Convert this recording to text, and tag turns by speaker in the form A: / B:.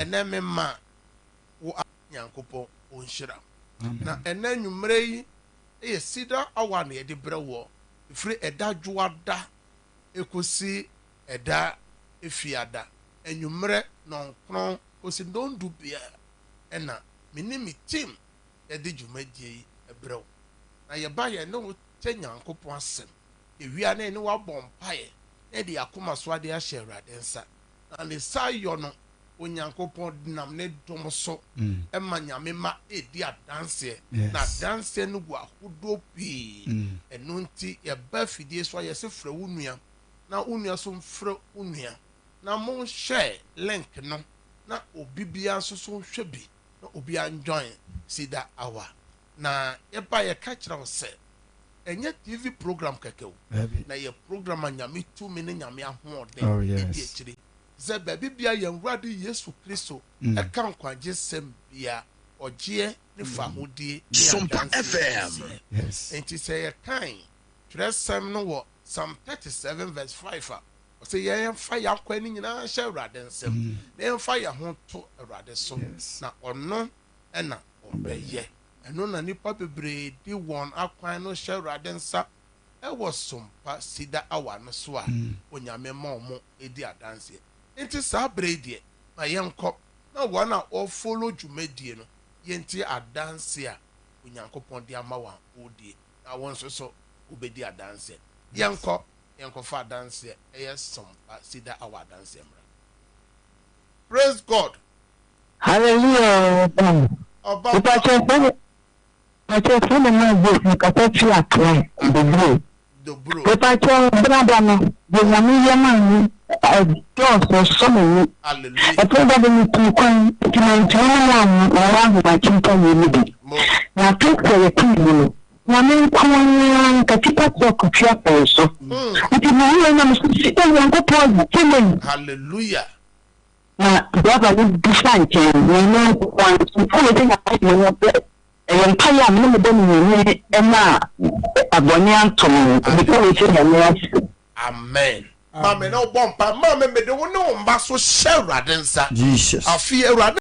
A: eneme ma wo Nyankopɔn onhyira na ena nwumre yi e Cedar awa na ye de brewo free eda dwoada ekosi eda efiada enwumre nonkron kosi ndondu bia ena minimi team e de dwumadie yi ebrewo na ye ba ye no te Nyankopɔn asem ewia na ene wa bompae e de akoma so ade a hye nsa na le sayo no Onyankopɔn dinam ne dom so ema nyame ma edi adanse na danse no gu ahodo pi eno nti ye ba fidie so ye se frɛ wo nua na unua so mfrɛ unua na mo share link no na obibia so so hwɛ bi na obi join Cedar Hour na ye ba ye ka kyerɛ wo sɛ enye TV program kekew na ye program anyame tu me ne nyame ahoɔden edi akire ze baby bia ye nwrade Yesu Kristo e kan kwaje sem bia ogie ne fahodie
B: Sompa FM.
A: Yes. Enti say ye kan twerɛ sem no wo Psalm 37 verse 5 a o say ye fa ya kwa ni nyina hye awrade nsem na ye fa ya ho to awrade so na ɔno ɛna ɔbɛyɛ eno na nipa bebre di won akwan no hye awrade nsa ɛwɔ Sompa Cedar Hour no so a onyame ma ɔmo edi adanse enti sa brede ma yenko na wana o follow dwumadie no yenti adanse a Onyankopɔn de ama wa odie na won so obedi adanse yenko fa adanse Sompa Cedar Hour adanse mra. Praise God.
C: Hallelujah.
A: The bro. Hallelujah. Amen. Mama no bompa mama me de wo no mba so share radensa.
B: Jesus.
A: Afi